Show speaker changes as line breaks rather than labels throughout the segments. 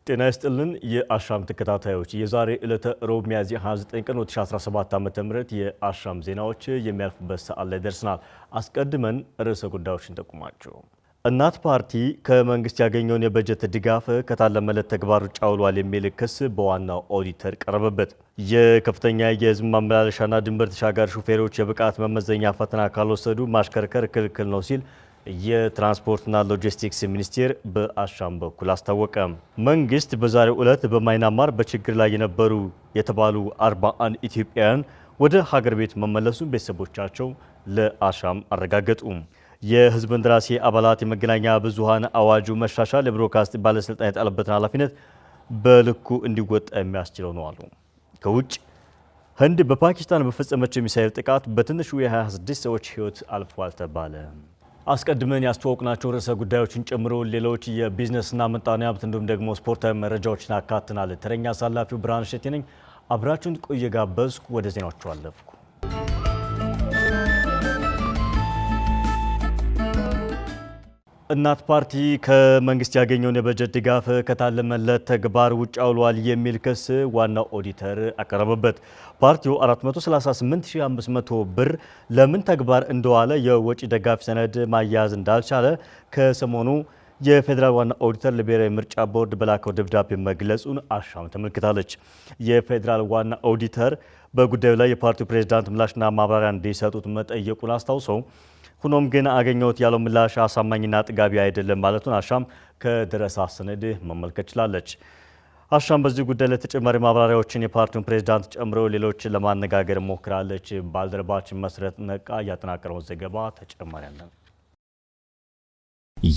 ጤና ይስጥልን የአሻም ተከታታዮች የዛሬ ዕለተ ሮብ ሚያዝያ 29 ቀን 2017 ዓ.ም የአሻም ዜናዎች የሚያልፉበት ሰዓት ላይ ደርሰናል። አስቀድመን ርዕሰ ጉዳዮችን ጠቁማችሁ እናት ፓርቲ ከመንግስት ያገኘውን የበጀት ድጋፍ ከታለመለት ተግባር ውጭ አውሏል የሚል ክስ በዋናው ኦዲተር ቀረበበት። የከፍተኛ የህዝብ ማመላለሻና ድንበር ተሻጋሪ ሹፌሮች የብቃት መመዘኛ ፈተና ካልወሰዱ ማሽከርከር ክልክል ነው ሲል የትራንስፖርትና ሎጂስቲክስ ሚኒስቴር በአሻም በኩል አስታወቀ። መንግስት በዛሬው ዕለት በማይናማር በችግር ላይ የነበሩ የተባሉ 41 ኢትዮጵያውያን ወደ ሀገር ቤት መመለሱን ቤተሰቦቻቸው ለአሻም አረጋገጡ። የህዝብ እንደራሴ አባላት የመገናኛ ብዙሃን አዋጁ መሻሻል የብሮድካስት ባለስልጣን የጣለበትን ኃላፊነት በልኩ እንዲወጣ የሚያስችለው ነው አሉ። ከውጭ ህንድ በፓኪስታን በፈጸመችው የሚሳኤል ጥቃት በትንሹ የ26 ሰዎች ህይወት አልፏል ተባለ። አስቀድመን ያስተዋወቅናቸው ርዕሰ ጉዳዮችን ጨምሮ ሌሎች የቢዝነስና ምጣኔ ሀብት እንዲሁም ደግሞ ስፖርታዊ መረጃዎችን አካትናል። ተረኛ አሳላፊው ብርሃን ሸቴ ነኝ። አብራችሁን ቆዩ ጋበዝኩ። ወደ ዜናዎቹ አለፍኩ። እናት ፓርቲ ከመንግስት ያገኘውን የበጀት ድጋፍ ከታለመለት ተግባር ውጭ አውሏል የሚል ክስ ዋናው ኦዲተር አቀረበበት። ፓርቲው 438500 ብር ለምን ተግባር እንደዋለ የወጪ ደጋፊ ሰነድ ማያያዝ እንዳልቻለ ከሰሞኑ የፌዴራል ዋና ኦዲተር ለብሔራዊ ምርጫ ቦርድ በላከው ደብዳቤ መግለጹን አሻም ተመልክታለች። የፌዴራል ዋና ኦዲተር በጉዳዩ ላይ የፓርቲው ፕሬዝዳንት ምላሽና ማብራሪያ እንዲሰጡት መጠየቁን አስታውሰው ሆኖም ግን አገኘሁት ያለው ምላሽ አሳማኝና ጥጋቢ አይደለም ማለቱን አሻም ከደረሳ ሰነድ መመልከት ችላለች። አሻም በዚህ ጉዳይ ላይ ተጨማሪ ማብራሪያዎችን የፓርቲውን ፕሬዝዳንት ጨምሮ ሌሎችን ለማነጋገር ሞክራለች። ባልደረባችን መሰረት ነቃ ያጠናቀረውን ዘገባ ተጨማሪ አለን።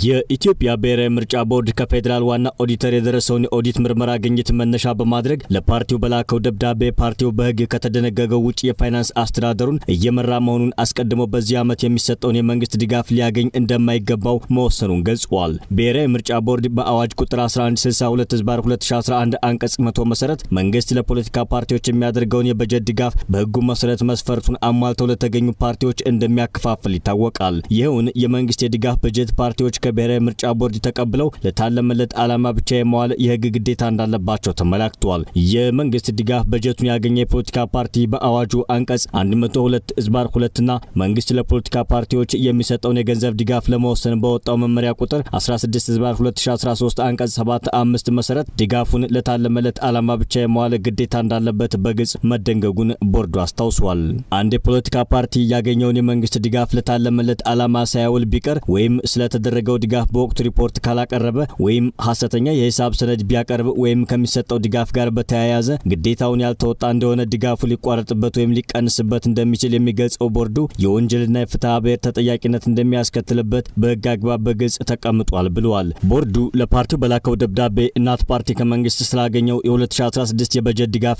የኢትዮጵያ ብሔራዊ ምርጫ ቦርድ ከፌዴራል ዋና ኦዲተር የደረሰውን የኦዲት ምርመራ ግኝት መነሻ በማድረግ ለፓርቲው በላከው ደብዳቤ ፓርቲው በሕግ ከተደነገገው ውጭ የፋይናንስ አስተዳደሩን እየመራ መሆኑን አስቀድሞ በዚህ ዓመት የሚሰጠውን የመንግስት ድጋፍ ሊያገኝ እንደማይገባው መወሰኑን ገልጿል። ብሔራዊ ምርጫ ቦርድ በአዋጅ ቁጥር 1162/2011 አንቀጽ 100 መሰረት መንግስት ለፖለቲካ ፓርቲዎች የሚያደርገውን የበጀት ድጋፍ በሕጉ መሰረት መስፈርቱን አሟልተው ለተገኙ ፓርቲዎች እንደሚያከፋፍል ይታወቃል። ይኸውን የመንግስት የድጋፍ በጀት ፓርቲዎች ከብሔራዊ ምርጫ ቦርድ ተቀብለው ለታለመለት ዓላማ ብቻ የመዋል የህግ ግዴታ እንዳለባቸው ተመላክቷል። የመንግስት ድጋፍ በጀቱን ያገኘ የፖለቲካ ፓርቲ በአዋጁ አንቀጽ 102/2 እና መንግስት ለፖለቲካ ፓርቲዎች የሚሰጠውን የገንዘብ ድጋፍ ለመወሰን በወጣው መመሪያ ቁጥር 16/2013 አንቀጽ 7(5) መሰረት ድጋፉን ለታለመለት ዓላማ ብቻ የመዋል ግዴታ እንዳለበት በግልጽ መደንገጉን ቦርዱ አስታውሷል። አንድ የፖለቲካ ፓርቲ ያገኘውን የመንግስት ድጋፍ ለታለመለት ዓላማ ሳያውል ቢቀር ወይም ስለተደረገው ድጋፍ በወቅቱ ሪፖርት ካላቀረበ ወይም ሐሰተኛ የሂሳብ ሰነድ ቢያቀርብ ወይም ከሚሰጠው ድጋፍ ጋር በተያያዘ ግዴታውን ያልተወጣ እንደሆነ ድጋፉ ሊቋረጥበት ወይም ሊቀንስበት እንደሚችል የሚገልጸው ቦርዱ የወንጀልና የፍትሐ ብሔር ተጠያቂነት እንደሚያስከትልበት በህግ አግባብ በግልጽ ተቀምጧል ብለዋል። ቦርዱ ለፓርቲው በላከው ደብዳቤ እናት ፓርቲ ከመንግስት ስላገኘው የ2016 የበጀት ድጋፍ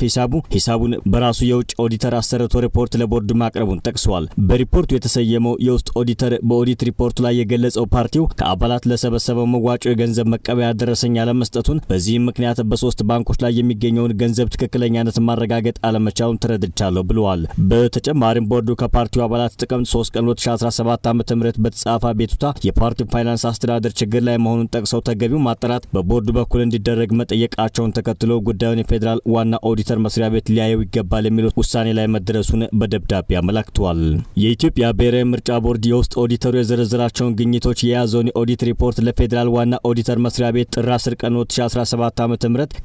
ሂሳቡን በራሱ የውጭ ኦዲተር አሰርቶ ሪፖርት ለቦርዱ ማቅረቡን ጠቅሷል። በሪፖርቱ የተሰየመው የውስጥ ኦዲተር በኦዲት ሪፖርቱ ላይ የገለጸው ፓርቲው ከአባላት ለሰበሰበው መዋጮ የገንዘብ መቀበያ ደረሰኝ አለመስጠቱን በዚህም ምክንያት በ3 ባንኮች ላይ የሚገኘውን ገንዘብ ትክክለኛነት ማረጋገጥ አለመቻሉን ተረድቻለሁ ብለዋል። በተጨማሪም ቦርዱ ከፓርቲው አባላት ጥቅምት 3 ቀን 2017 ዓ.ም በተጻፈ ቤቱታ የፓርቲው ፋይናንስ አስተዳደር ችግር ላይ መሆኑን ጠቅሰው ተገቢው ማጣራት በቦርዱ በኩል እንዲደረግ መጠየቃቸውን ተከትሎ ጉዳዩን የፌዴራል ዋና ኦዲተር መስሪያ ቤት ሊያየው ይገባል የሚሉት ውሳኔ ላይ መድረሱን በደብዳቤ አመላክቷል። የኢትዮጵያ ብሔራዊ ምርጫ ቦርድ የውስጥ ኦዲተሩ የዘረዘራቸውን ግኝቶች የያዘውን የኦዲት ሪፖርት ለፌዴራል ዋና ኦዲተር መስሪያ ቤት ጥር 10 ቀን 2017 ዓ.ም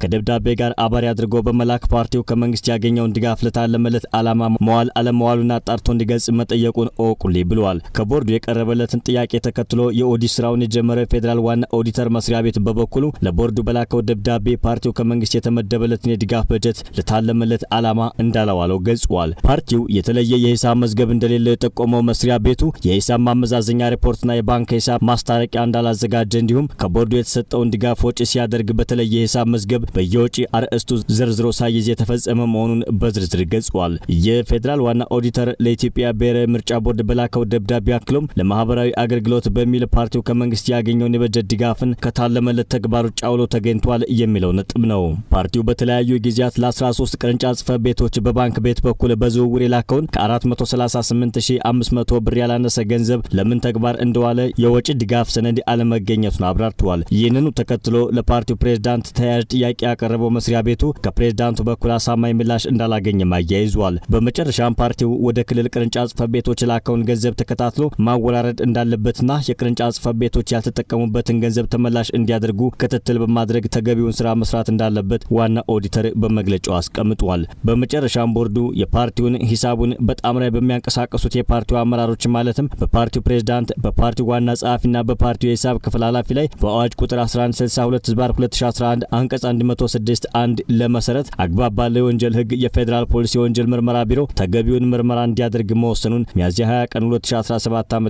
ከደብዳቤ ጋር አባሪ አድርጎ በመላክ ፓርቲው ከመንግስት ያገኘውን ድጋፍ ለታለመለት ዓላማ መዋል አለመዋሉን አጣርቶ እንዲገልጽ መጠየቁን እወቁልኝ ብለዋል። ከቦርዱ የቀረበለትን ጥያቄ ተከትሎ የኦዲት ስራውን የጀመረው የፌዴራል ዋና ኦዲተር መስሪያ ቤት በበኩሉ ለቦርዱ በላከው ደብዳቤ ፓርቲው ከመንግስት የተመደበለትን የድጋፍ በጀት ለታለመለት ዓላማ እንዳላዋለው ገልጿል። ፓርቲው የተለየ የሂሳብ መዝገብ እንደሌለው የጠቆመው መስሪያ ቤቱ የሂሳብ ማመዛዘኛ ሪፖርትና የባንክ ሂሳብ ማስታረቂያ እንዳላዘጋጀ እንዲሁም ከቦርዱ የተሰጠውን ድጋፍ ወጪ ሲያደርግ በተለየ የሂሳብ መዝገብ በየወጪ አርዕስቱ ዝርዝሮ ሳይዝ የተፈጸመ መሆኑን በዝርዝር ገልጿል። የፌዴራል ዋና ኦዲተር ለኢትዮጵያ ብሔራዊ ምርጫ ቦርድ በላከው ደብዳቤ አክሎም ለማህበራዊ አገልግሎት በሚል ፓርቲው ከመንግስት ያገኘውን የበጀት ድጋፍን ከታለመለት ተግባር ውጭ አውሎ ተገኝቷል የሚለው ነጥብ ነው። ፓርቲው በተለያዩ ጊዜያት ለ13 ቅርንጫፍ ጽሕፈት ቤቶች በባንክ ቤት በኩል በዝውውር የላከውን ከ438500 ብር ያላነሰ ገንዘብ ለምን ተግባር እንደዋለ የወጪ ድጋፍ የድጋፍ ሰነድ አለመገኘቱን አብራርተዋል። ይህንኑ ተከትሎ ለፓርቲው ፕሬዝዳንት ተያያዥ ጥያቄ ያቀረበው መስሪያ ቤቱ ከፕሬዝዳንቱ በኩል አሳማኝ ምላሽ እንዳላገኘም አያይዟል። በመጨረሻም ፓርቲው ወደ ክልል ቅርንጫፍ ጽሕፈት ቤቶች የላከውን ገንዘብ ተከታትሎ ማወራረድ እንዳለበትና የቅርንጫፍ ጽሕፈት ቤቶች ያልተጠቀሙበትን ገንዘብ ተመላሽ እንዲያደርጉ ክትትል በማድረግ ተገቢውን ስራ መስራት እንዳለበት ዋና ኦዲተር በመግለጫው አስቀምጧል። በመጨረሻም ቦርዱ የፓርቲውን ሂሳቡን በጣምራ በሚያንቀሳቀሱት የፓርቲው አመራሮች ማለትም በፓርቲው ፕሬዝዳንት፣ በፓርቲው ዋና ጸሐፊና በፓርቲው የሂሳብ ክፍል ኃላፊ ላይ በአዋጅ ቁጥር 1162/2011 አንቀጽ 106 1 ለመሰረት አግባብ ባለው የወንጀል ህግ የፌዴራል ፖሊስ የወንጀል ምርመራ ቢሮ ተገቢውን ምርመራ እንዲያደርግ መወሰኑን ሚያዝያ 20 ቀን 2017 ዓ.ም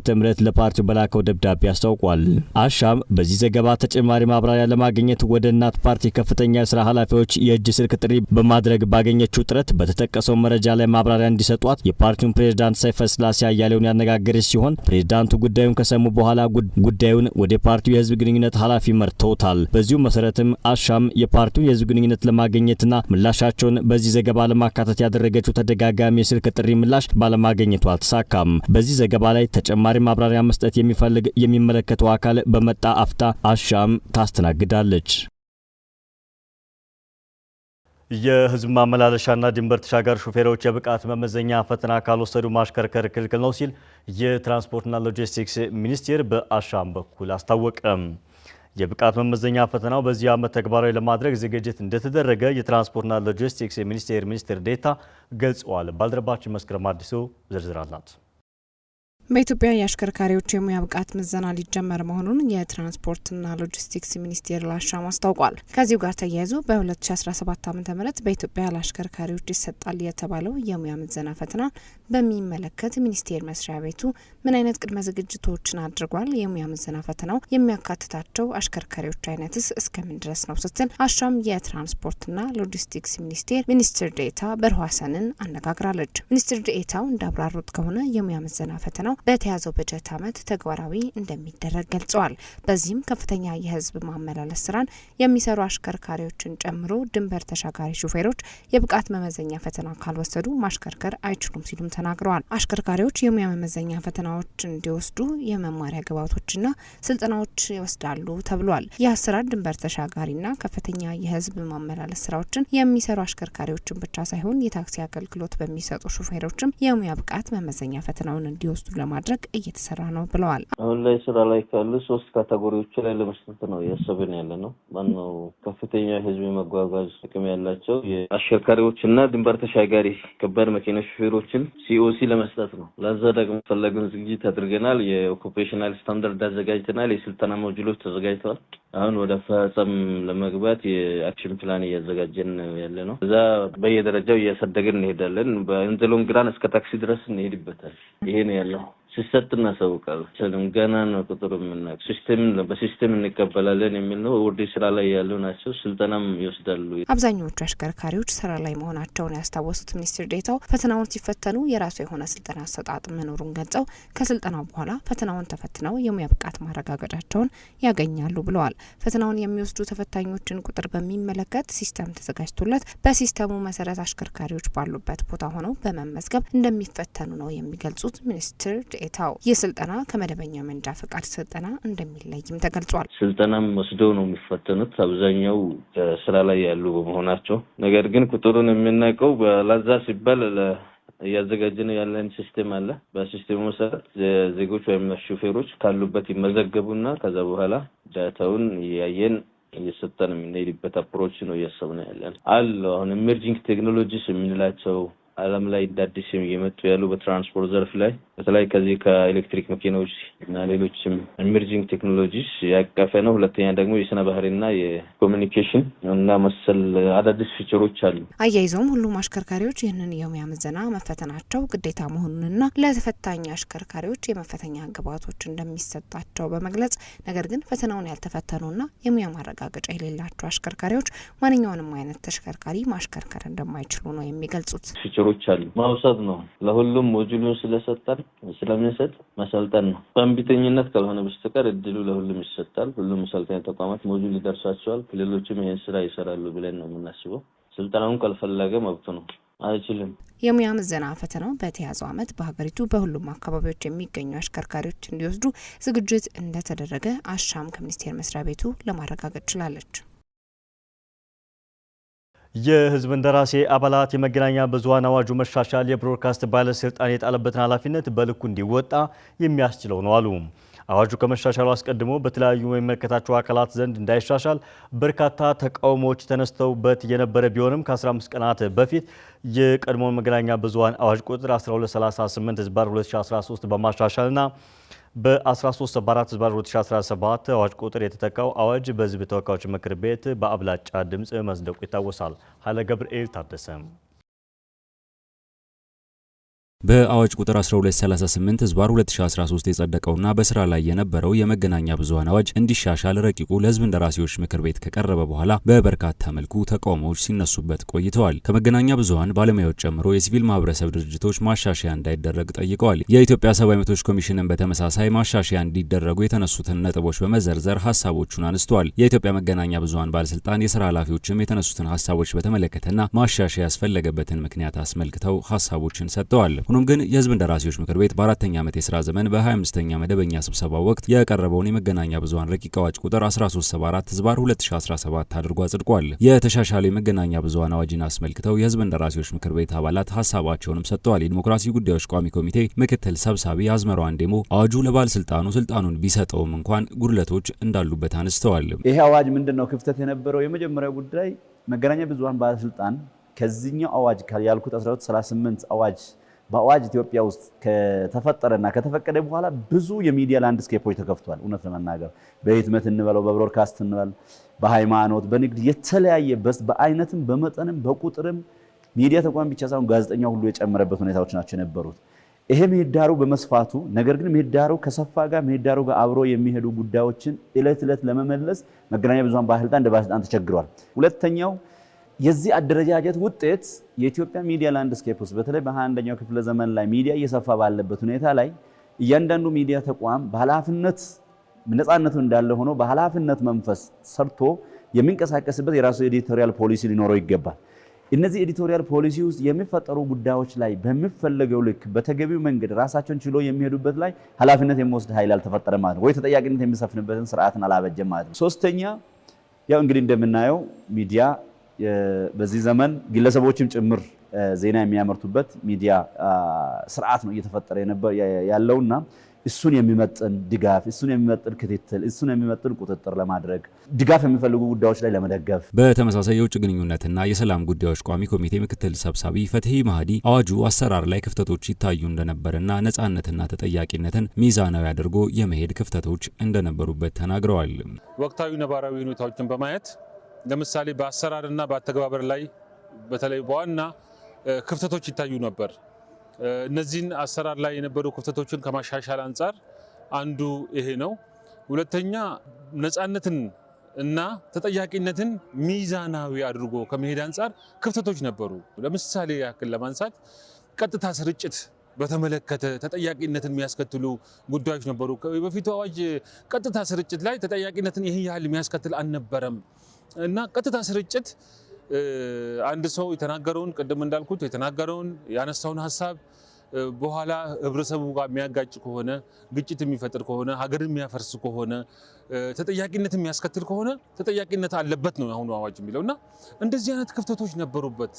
ለፓርቲው በላከው ደብዳቤ አስታውቋል። አሻም በዚህ ዘገባ ተጨማሪ ማብራሪያ ለማግኘት ወደ እናት ፓርቲ ከፍተኛ የስራ ኃላፊዎች የእጅ ስልክ ጥሪ በማድረግ ባገኘችው ጥረት በተጠቀሰው መረጃ ላይ ማብራሪያ እንዲሰጧት የፓርቲውን ፕሬዝዳንት ሰይፈ ስላሴ አያሌውን ያነጋገረች ሲሆን ፕሬዝዳንቱ ጉዳዩን ከሰሙ በኋላ ጉዳዩን ወደ ፓርቲው የህዝብ ግንኙነት ኃላፊ መርተውታል። በዚሁ መሰረትም አሻም የፓርቲውን የህዝብ ግንኙነት ለማግኘትና ምላሻቸውን በዚህ ዘገባ ለማካተት ያደረገችው ተደጋጋሚ የስልክ ጥሪ ምላሽ ባለማግኘቱ አልተሳካም። በዚህ ዘገባ ላይ ተጨማሪ ማብራሪያ መስጠት የሚፈልግ የሚመለከተው አካል በመጣ አፍታ አሻም ታስተናግዳለች።
የህዝብ ማመላለሻና ድንበር ተሻጋሪ ሹፌሮች የብቃት መመዘኛ ፈተና ካልወሰዱ ማሽከርከር ክልክል ነው ሲል የትራንስፖርትና ሎጂስቲክስ ሚኒስቴር በአሻም በኩል አስታወቀም። የብቃት መመዘኛ ፈተናው በዚህ ዓመት ተግባራዊ ለማድረግ ዝግጅት እንደተደረገ የትራንስፖርትና ሎጂስቲክስ ሚኒስቴር ዴኤታ ገልጸዋል። ባልደረባችን መስከረም አዲሱ ዝርዝር አላት።
በኢትዮጵያ የአሽከርካሪዎች የሙያ ብቃት ምዘና ሊጀመር መሆኑን የትራንስፖርትና ሎጂስቲክስ ሚኒስቴር ለአሻም አስታውቋል። ከዚሁ ጋር ተያይዞ በ2017 ዓ.ም በኢትዮጵያ ለአሽከርካሪዎች ይሰጣል የተባለው የሙያ ምዘና ፈተና በሚመለከት ሚኒስቴር መስሪያ ቤቱ ምን አይነት ቅድመ ዝግጅቶችን አድርጓል? የሙያ ምዘና ፈተናው የሚያካትታቸው አሽከርካሪዎች አይነትስ እስከምን ድረስ ነው ስትል አሻም የትራንስፖርትና ሎጂስቲክስ ሚኒስትር ዴኤታ በርሆ ሀሰንን አነጋግራለች። ሚኒስትር ዴኤታው እንዳብራሩት ከሆነ የሙያ ምዘና ፈተናው በተያዘው በጀት ዓመት ተግባራዊ እንደሚደረግ ገልጸዋል። በዚህም ከፍተኛ የህዝብ ማመላለስ ስራን የሚሰሩ አሽከርካሪዎችን ጨምሮ ድንበር ተሻጋሪ ሹፌሮች የብቃት መመዘኛ ፈተና ካልወሰዱ ማሽከርከር አይችሉም ሲሉም ተናግረዋል። አሽከርካሪዎች የሙያ መመዘኛ ፈተናዎች እንዲወስዱ የመማሪያ ግብዓቶችና ስልጠናዎች ይወስዳሉ ተብሏል። የአሰራር ድንበር ተሻጋሪና ከፍተኛ የህዝብ ማመላለስ ስራዎችን የሚሰሩ አሽከርካሪዎችን ብቻ ሳይሆን የታክሲ አገልግሎት በሚሰጡ ሹፌሮችም የሙያ ብቃት መመዘኛ ፈተናውን እንዲወስዱ ለማድረግ እየተሰራ ነው ብለዋል።
አሁን ላይ ስራ ላይ ካሉ 3 ካቴጎሪዎች ላይ ለመስጠት ነው ያሰብን ያለ ነው። ማነው ከፍተኛ ህዝብ መጓጓዝ ጥቅም ያላቸው የአሽከርካሪዎችና ድንበር ተሻጋሪ ከባድ መኪና ሹፌሮችን ሲኦሲ ለመስጠት ነው። ለዛ ደግሞ ፈለግን ዝግጅት አድርገናል። የኦኩፔሽናል ስታንዳርድ አዘጋጅተናል። የስልጠና ሞጁሎች ተዘጋጅተዋል። አሁን ወደ ፈጸም ለመግባት የአክሽን ፕላን እያዘጋጀን ያለ ነው። እዛ በየደረጃው እያሳደገን እንሄዳለን። በእንዝሎም ግራን እስከ ታክሲ ድረስ እንሄድበታል። ይሄ ነው ያለው። ሲሰጥ እናሳውቃለን። ገና ነው ቁጥሩ የምናውቅ በሲስተም እንቀበላለን የሚል ነው። ወደ ስራ ላይ ያሉ ናቸው። ስልጠናም ይወስዳሉ።
አብዛኞቹ አሽከርካሪዎች ስራ ላይ መሆናቸውን ያስታወሱት ሚኒስትር ዴኤታው ፈተናውን ሲፈተኑ የራሱ የሆነ ስልጠና አሰጣጥ መኖሩን ገልጸው ከስልጠናው በኋላ ፈተናውን ተፈትነው የሙያ ብቃት ማረጋገጫቸውን ያገኛሉ ብለዋል። ፈተናውን የሚወስዱ ተፈታኞችን ቁጥር በሚመለከት ሲስተም ተዘጋጅቶለት በሲስተሙ መሰረት አሽከርካሪዎች ባሉበት ቦታ ሆነው በመመዝገብ እንደሚፈተኑ ነው የሚገልጹት ሚኒስትር ዴኤታው። ይህ ስልጠና ከመደበኛ መንጃ ፈቃድ ስልጠና እንደሚለይም ተገልጿል።
ስልጠናም ወስደው ነው የሚፈተኑት አብዛኛው ስራ ላይ ያሉ በመሆናቸው። ነገር ግን ቁጥሩን የምናውቀው በላዛ ሲባል እያዘጋጀን ያለን ሲስተም አለ። በሲስተሙ መሰረት ዜጎች ወይም ሹፌሮች ካሉበት ይመዘገቡና ከዛ በኋላ ዳታውን ያየን እየሰጠን የምንሄድበት አፕሮች ነው እያሰብን ያለን አለ። አሁን ኢመርጂንግ ቴክኖሎጂስ የምንላቸው ዓለም ላይ አዲስ እየመጡ ያሉ በትራንስፖርት ዘርፍ ላይ በተለይ ከዚህ ከኤሌክትሪክ መኪናዎች እና ሌሎችም ኢመርጂንግ ቴክኖሎጂስ ያቀፈ ነው። ሁለተኛ ደግሞ የስነ ባህሪና የኮሙኒኬሽን እና መሰል አዳዲስ ፊቸሮች አሉ።
አያይዘውም ሁሉም አሽከርካሪዎች ይህንን የሙያ ምዘና መፈተናቸው ግዴታ መሆኑንና ለተፈታኝ አሽከርካሪዎች የመፈተኛ ግብዓቶች እንደሚሰጣቸው በመግለጽ ነገር ግን ፈተናውን ያልተፈተኑና የሙያ ማረጋገጫ የሌላቸው አሽከርካሪዎች ማንኛውንም አይነት ተሽከርካሪ ማሽከርከር እንደማይችሉ ነው የሚገልጹት።
ፊቸሮች አሉ። ማውሰድ ነው። ለሁሉም ሞጁሉን ስለምንሰጥ ማሰልጠን ነው። በእንቢተኝነት ካልሆነ በስተቀር እድሉ ለሁሉም ይሰጣል። ሁሉም መሰልጠኛ ተቋማት ሞጁል ይደርሳቸዋል። ክልሎችም ይሄን ስራ ይሰራሉ ብለን ነው የምናስበው። ስልጠናውን ካልፈለገ መብቱ ነው። አይችልም።
የሙያ ምዘና ፈተናው በተያዘው ዓመት በሀገሪቱ በሁሉም አካባቢዎች የሚገኙ አሽከርካሪዎች እንዲወስዱ ዝግጅት እንደተደረገ አሻም ከሚኒስቴር መስሪያ ቤቱ ለማረጋገጥ ችላለች።
የህዝብ እንደራሴ አባላት የመገናኛ ብዙሃን አዋጁ መሻሻል የብሮድካስት ባለስልጣን የጣለበትን ኃላፊነት በልኩ እንዲወጣ የሚያስችለው ነው አሉ። አዋጁ ከመሻሻሉ አስቀድሞ በተለያዩ የሚመለከታቸው አካላት ዘንድ እንዳይሻሻል በርካታ ተቃውሞዎች ተነስተውበት የነበረ ቢሆንም ከ15 ቀናት በፊት የቀድሞ መገናኛ ብዙሃን አዋጅ ቁጥር 1238/2013 በማሻሻልና በ1374/2017 አዋጅ ቁጥር የተተካው አዋጅ በህዝብ ተወካዮች ምክር ቤት በአብላጫ ድምፅ መጽደቁ ይታወሳል። ኃይለ ገብርኤል ታደሰ
በአዋጅ ቁጥር 1238/2013 የጸደቀውና በስራ ላይ የነበረው የመገናኛ ብዙሃን አዋጅ እንዲሻሻል ረቂቁ ለህዝብ እንደራሴዎች ምክር ቤት ከቀረበ በኋላ በበርካታ መልኩ ተቃውሞዎች ሲነሱበት ቆይተዋል። ከመገናኛ ብዙሃን ባለሙያዎች ጨምሮ የሲቪል ማህበረሰብ ድርጅቶች ማሻሻያ እንዳይደረግ ጠይቀዋል። የኢትዮጵያ ሰብአዊ መብቶች ኮሚሽንን በተመሳሳይ ማሻሻያ እንዲደረጉ የተነሱትን ነጥቦች በመዘርዘር ሀሳቦቹን አንስተዋል። የኢትዮጵያ መገናኛ ብዙሃን ባለስልጣን የስራ ኃላፊዎችም የተነሱትን ሀሳቦች በተመለከተና ማሻሻያ ያስፈለገበትን ምክንያት አስመልክተው ሀሳቦችን ሰጥተዋል። ሆኖም ግን የህዝብ እንደራሴዎች ምክር ቤት በአራተኛ ዓመት የሥራ ዘመን በ25ኛ መደበኛ ስብሰባው ወቅት የቀረበውን የመገናኛ ብዙሃን ረቂቅ አዋጅ ቁጥር 1374/2017 አድርጎ አጽድቋል። የተሻሻለው የመገናኛ ብዙሃን አዋጅን አስመልክተው የህዝብ እንደራሴዎች ምክር ቤት አባላት ሀሳባቸውንም ሰጥተዋል። የዲሞክራሲ ጉዳዮች ቋሚ ኮሚቴ ምክትል ሰብሳቢ አዝመራው አንዴሞ አዋጁ ለባለስልጣኑ ስልጣኑን ቢሰጠውም እንኳን ጉድለቶች እንዳሉበት አንስተዋል።
ይሄ አዋጅ ምንድነው ክፍተት የነበረው? የመጀመሪያው ጉዳይ መገናኛ ብዙሃን ባለስልጣን ከዚህኛው አዋጅ ያልኩት 1238 አዋጅ በአዋጅ ኢትዮጵያ ውስጥ ከተፈጠረና ከተፈቀደ በኋላ ብዙ የሚዲያ ላንድስኬፖች ተከፍቷል። እውነት ለመናገር በህትመት እንበለው፣ በብሮድካስት እንበል፣ በሃይማኖት፣ በንግድ የተለያየ በአይነትም በመጠንም በቁጥርም ሚዲያ ተቋም ብቻ ሳይሆን ጋዜጠኛ ሁሉ የጨመረበት ሁኔታዎች ናቸው የነበሩት። ይሄ ምህዳሩ በመስፋቱ ነገር ግን ምህዳሩ ከሰፋ ጋር ምህዳሩ ጋር አብሮ የሚሄዱ ጉዳዮችን እለት እለት ለመመለስ መገናኛ ብዙሃን ባለስልጣን እንደ ባለስልጣን ተቸግሯል። ሁለተኛው የዚህ አደረጃጀት ውጤት የኢትዮጵያ ሚዲያ ላንድስኬፕ ውስጥ በተለይ በ21ኛው ክፍለ ዘመን ላይ ሚዲያ እየሰፋ ባለበት ሁኔታ ላይ እያንዳንዱ ሚዲያ ተቋም በኃላፊነት ነፃነቱ እንዳለ ሆኖ በኃላፊነት መንፈስ ሰርቶ የሚንቀሳቀስበት የራሱ ኤዲቶሪያል ፖሊሲ ሊኖረው ይገባል። እነዚህ ኤዲቶሪያል ፖሊሲ ውስጥ የሚፈጠሩ ጉዳዮች ላይ በሚፈለገው ልክ በተገቢው መንገድ ራሳቸውን ችሎ የሚሄዱበት ላይ ኃላፊነት የሚወስድ ኃይል አልተፈጠረም ማለት ነው፣ ወይ ተጠያቂነት የሚሰፍንበትን ስርዓትን አላበጀም ማለት ነው። ሶስተኛ ያው እንግዲህ እንደምናየው ሚዲያ በዚህ ዘመን ግለሰቦችም ጭምር ዜና የሚያመርቱበት ሚዲያ ስርዓት ነው እየተፈጠረ ያለውና እሱን የሚመጥን ድጋፍ፣ እሱን የሚመጥን ክትትል፣ እሱን የሚመጥን ቁጥጥር ለማድረግ ድጋፍ የሚፈልጉ ጉዳዮች ላይ ለመደገፍ።
በተመሳሳይ የውጭ ግንኙነትና የሰላም ጉዳዮች ቋሚ ኮሚቴ ምክትል ሰብሳቢ ፈትሂ ማህዲ አዋጁ አሰራር ላይ ክፍተቶች ይታዩ እንደነበርና ነፃነትና ተጠያቂነትን ሚዛናዊ አድርጎ የመሄድ ክፍተቶች እንደነበሩበት ተናግረዋል።
ወቅታዊ ነባራዊ ሁኔታዎችን በማየት ለምሳሌ በአሰራርና በአተገባበር ላይ በተለይ በዋና ክፍተቶች ይታዩ ነበር። እነዚህን አሰራር ላይ የነበሩ ክፍተቶችን ከማሻሻል አንጻር አንዱ ይሄ ነው። ሁለተኛ ነፃነትን እና ተጠያቂነትን ሚዛናዊ አድርጎ ከመሄድ አንጻር ክፍተቶች ነበሩ። ለምሳሌ ያክል ለማንሳት ቀጥታ ስርጭት በተመለከተ ተጠያቂነትን የሚያስከትሉ ጉዳዮች ነበሩ። በፊቱ አዋጅ ቀጥታ ስርጭት ላይ ተጠያቂነትን ይህን ያህል የሚያስከትል አልነበረም እና ቀጥታ ስርጭት አንድ ሰው የተናገረውን ቅድም እንዳልኩት የተናገረውን ያነሳውን ሀሳብ በኋላ ህብረተሰቡ ጋር የሚያጋጭ ከሆነ ግጭት የሚፈጥር ከሆነ ሀገርን የሚያፈርስ ከሆነ ተጠያቂነት የሚያስከትል ከሆነ ተጠያቂነት አለበት ነው አሁኑ አዋጅ የሚለው እና እንደዚህ አይነት ክፍተቶች ነበሩበት።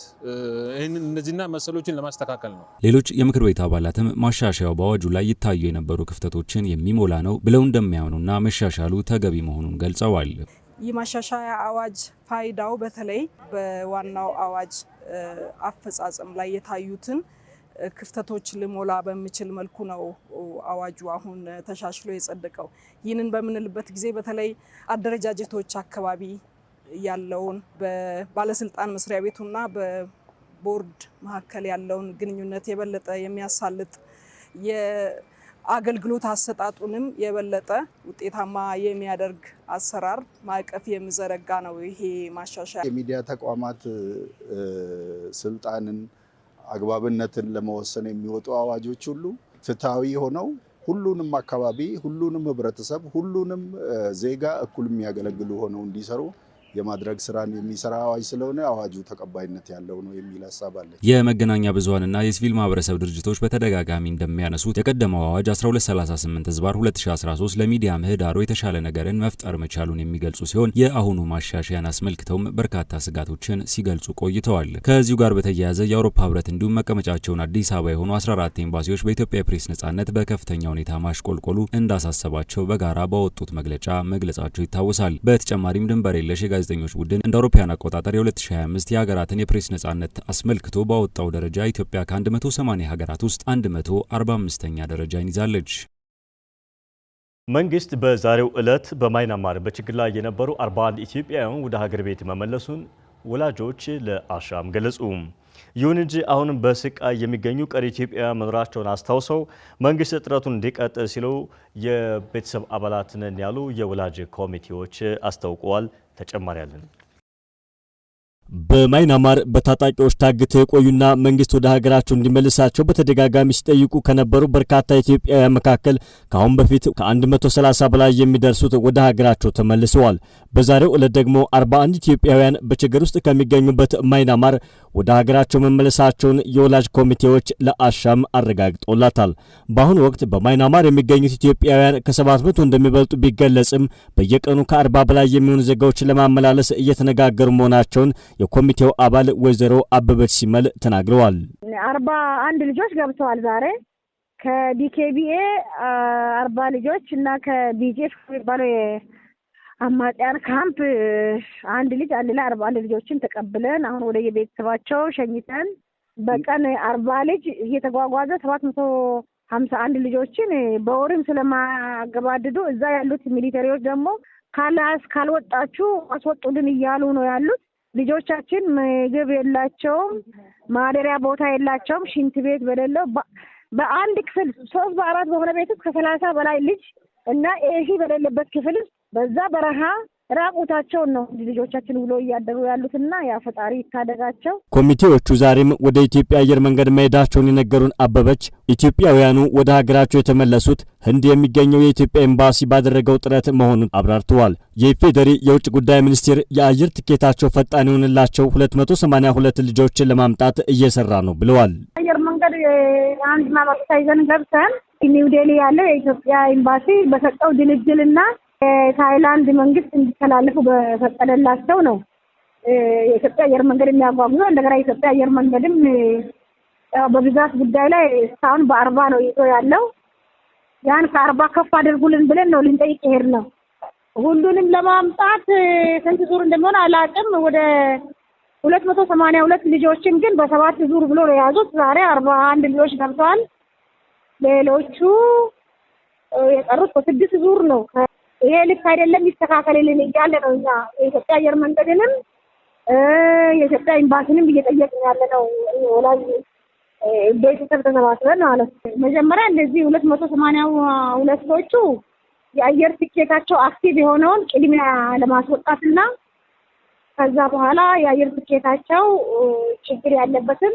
እነዚህና መሰሎችን ለማስተካከል ነው።
ሌሎች የምክር ቤት አባላትም ማሻሻያው በአዋጁ ላይ ይታዩ የነበሩ ክፍተቶችን የሚሞላ ነው ብለው እንደሚያምኑና መሻሻሉ ተገቢ መሆኑን ገልጸዋል።
ይህ ማሻሻያ አዋጅ ፋይዳው በተለይ በዋናው አዋጅ አፈጻጸም ላይ የታዩትን ክፍተቶች ሊሞላ በሚችል መልኩ ነው አዋጁ አሁን ተሻሽሎ የጸደቀው። ይህንን በምንልበት ጊዜ በተለይ አደረጃጀቶች አካባቢ ያለውን በባለስልጣን መስሪያ ቤቱና በቦርድ መካከል ያለውን ግንኙነት የበለጠ የሚያሳልጥ የአገልግሎት አሰጣጡንም የበለጠ ውጤታማ የሚያደርግ አሰራር ማዕቀፍ የሚዘረጋ ነው ይሄ ማሻሻያ።
የሚዲያ ተቋማት ስልጣንን አግባብነትን ለመወሰን የሚወጡ አዋጆች ሁሉ ፍትሃዊ ሆነው ሁሉንም አካባቢ፣ ሁሉንም ህብረተሰብ፣ ሁሉንም ዜጋ እኩል የሚያገለግሉ ሆነው እንዲሰሩ የማድረግ ስራን የሚሰራ አዋጅ ስለሆነ አዋጁ ተቀባይነት ያለው ነው የሚል ሐሳብ አለ።
የመገናኛ ብዙሃንና የሲቪል ማህበረሰብ ድርጅቶች በተደጋጋሚ እንደሚያነሱት የቀደመው አዋጅ 1238/2013 ለሚዲያ ምህዳሩ የተሻለ ነገርን መፍጠር መቻሉን የሚገልጹ ሲሆን የአሁኑ ማሻሻያን አስመልክተውም በርካታ ስጋቶችን ሲገልጹ ቆይተዋል። ከዚሁ ጋር በተያያዘ የአውሮፓ ህብረት እንዲሁም መቀመጫቸውን አዲስ አበባ የሆኑ 14 ኤምባሲዎች በኢትዮጵያ የፕሬስ ነጻነት በከፍተኛ ሁኔታ ማሽቆልቆሉ እንዳሳሰባቸው በጋራ ባወጡት መግለጫ መግለጻቸው ይታወሳል። በተጨማሪም ድንበር የለሽ የጋዜጠኞች ቡድን እንደ አውሮፓውያን አቆጣጠር የ2025 የሀገራትን የፕሬስ ነጻነት አስመልክቶ ባወጣው ደረጃ ኢትዮጵያ ከ180 ሀገራት ውስጥ 145ኛ ደረጃን ይዛለች።
መንግስት በዛሬው ዕለት በማይናማር በችግር ላይ የነበሩ 41 ኢትዮጵያውያን ወደ ሀገር ቤት መመለሱን ወላጆች ለአሻም ገለጹ። ይሁን እንጂ አሁንም በስቃይ የሚገኙ ቀሪ ኢትዮጵያውያን መኖራቸውን አስታውሰው መንግስት ጥረቱን እንዲቀጥል ሲሉ የቤተሰብ አባላት ነን ያሉ የወላጅ ኮሚቴዎች አስታውቀዋል። ተጨማሪ ያለን
በማይናማር በታጣቂዎች ታግተው የቆዩና መንግስት ወደ ሀገራቸው እንዲመልሳቸው በተደጋጋሚ ሲጠይቁ ከነበሩ በርካታ ኢትዮጵያውያን መካከል ከአሁን በፊት ከ130 በላይ የሚደርሱት ወደ ሀገራቸው ተመልሰዋል። በዛሬው ዕለት ደግሞ 41 ኢትዮጵያውያን በችግር ውስጥ ከሚገኙበት ማይናማር ወደ ሀገራቸው መመለሳቸውን የወላጅ ኮሚቴዎች ለአሻም አረጋግጦላታል። በአሁኑ ወቅት በማይናማር የሚገኙት ኢትዮጵያውያን ከ700 እንደሚበልጡ ቢገለጽም በየቀኑ ከ40 በላይ የሚሆኑ ዜጋዎችን ለማመላለስ እየተነጋገሩ መሆናቸውን የኮሚቴው አባል ወይዘሮ አበበች ሲመል ተናግረዋል።
41 ልጆች ገብተዋል። ዛሬ ከዲኬቢኤ 40 ልጆች እና ከቢጄፍ የሚባለው የአማጽያን ካምፕ አንድ ልጅ አንድ ላይ 41 ልጆችን ተቀብለን አሁን ወደ የቤተሰባቸው ሸኝተን በቀን 40 ልጅ እየተጓጓዘ 751 ልጆችን በወርም ስለማገባድዱ እዛ ያሉት ሚሊተሪዎች ደግሞ ካልወጣችሁ አስወጡልን እያሉ ነው ያሉት። ልጆቻችን ምግብ የላቸውም፣ ማደሪያ ቦታ የላቸውም። ሽንት ቤት በሌለው በአንድ ክፍል 3 በ4 በሆነ ቤት ውስጥ ከ30 በላይ ልጅ እና ኤሲ በሌለበት ክፍል በዛ በረሃ ራቁታቸውን ነው ልጆቻችን ውሎ እያደሩ ያሉትና ያ ፈጣሪ ይታደጋቸው።
ኮሚቴዎቹ ዛሬም ወደ ኢትዮጵያ አየር መንገድ መሄዳቸውን የነገሩን አበበች ኢትዮጵያውያኑ ወደ ሀገራቸው የተመለሱት ህንድ የሚገኘው የኢትዮጵያ ኤምባሲ ባደረገው ጥረት መሆኑን አብራርተዋል። የኢፌዴሪ የውጭ ጉዳይ ሚኒስቴር የአየር ትኬታቸው ፈጣን የሆነላቸው 282 ልጆችን ለማምጣት እየሰራ ነው ብለዋል።
አየር መንገድ አንድ ማመልከቻ ይዘን ገብተን ኒው ዴሊ ያለው የኢትዮጵያ ኤምባሲ በሰጠው ድልድልና ታይላንድ መንግስት እንዲተላለፉ በፈቀደላቸው ነው የኢትዮጵያ አየር መንገድ የሚያጓጉዘው። እንደገና የኢትዮጵያ አየር መንገድም በብዛት ጉዳይ ላይ እስካሁን በ40 ነው ይዞ ያለው። ያን ከ40 ከፍ አድርጉልን ብለን ነው ልንጠይቅ ይሄድ ነው። ሁሉንም ለማምጣት ስንት ዙር እንደሚሆን አላውቅም። ወደ 282 ልጆችን ግን በ7 ዙር ብሎ ነው የያዙት። ዛሬ 41 ልጆች ገብተዋል። ሌሎቹ የቀሩት በ6 ዙር ነው። ይሄ ልክ አይደለም፣ ይስተካከልልን እያለ ነው። እኛ የኢትዮጵያ አየር መንገድንም የኢትዮጵያ ኤምባሲንም እየጠየቅን ያለ ነው። ወላጅ ቤተሰብ ተሰባስበን ማለት ነው። መጀመሪያ እንደዚህ 282 ሰዎቹ የአየር ትኬታቸው አክቲቭ የሆነውን ቅድሚያ ለማስወጣትና ከዛ በኋላ የአየር ትኬታቸው ችግር ያለበትን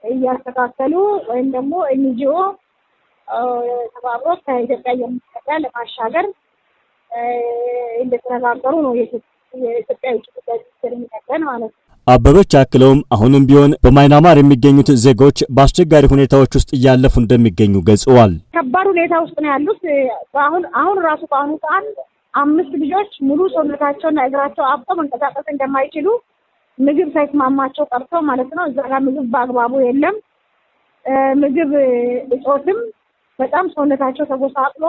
እያስተካከሉ ወይም ደግሞ ኤንጂኦ ተባብሮ ከኢትዮጵያ አየር መንገድ ለማሻገር እንደተነጋገሩ ነው የኢትዮጵያ የውጭ ጉዳይ ሚኒስቴር የሚነግረን ማለት ነው።
አበበች አክለውም አሁንም ቢሆን በማይናማር የሚገኙት ዜጎች በአስቸጋሪ ሁኔታዎች ውስጥ እያለፉ እንደሚገኙ ገልጸዋል።
ከባድ ሁኔታ ውስጥ ነው ያሉት። አሁን ራሱ በአሁኑ ሰዓት 5 ልጆች ሙሉ ሰውነታቸውና እግራቸው አብጦ መንቀሳቀስ እንደማይችሉ ምግብ ሳይስማማቸው ቀርቶ ማለት ነው። እዛ ጋር ምግብ በአግባቡ የለም። ምግብ እጦትም በጣም ሰውነታቸው ተጎሳቅሎ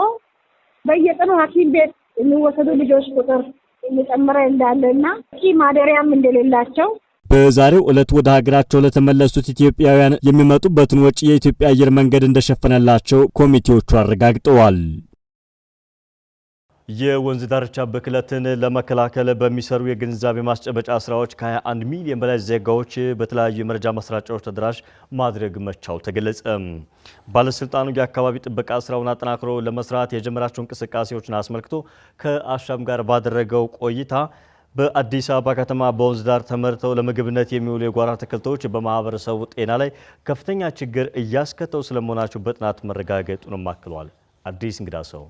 በየቀኑ ሐኪም ቤት የሚወሰዱ ልጆች ቁጥር እየጨመረ እንዳለና ማደሪያም እንደሌላቸው
በዛሬው ዕለት ወደ ሀገራቸው ለተመለሱት ኢትዮጵያውያን የሚመጡበትን ወጪ የኢትዮጵያ አየር መንገድ እንደሸፈነላቸው ኮሚቴዎቹ አረጋግጠዋል።
የወንዝ ዳርቻ ብክለትን ለመከላከል በሚሰሩ የግንዛቤ ማስጨበጫ ስራዎች ከ21 ሚሊዮን በላይ ዜጋዎች በተለያዩ የመረጃ ማሰራጫዎች ተደራሽ ማድረግ መቻሉ ተገለጸ። ባለስልጣኑ የአካባቢ ጥበቃ ስራውን አጠናክሮ ለመስራት የጀመራቸው እንቅስቃሴዎችን አስመልክቶ ከአሻም ጋር ባደረገው ቆይታ በአዲስ አበባ ከተማ በወንዝ ዳር ተመርተው ለምግብነት የሚውሉ የጓሮ አትክልቶች በማህበረሰቡ ጤና ላይ ከፍተኛ ችግር እያስከተሉ ስለመሆናቸው በጥናት መረጋገጡንም አክሏል። አዲስ እንግዳ ሰው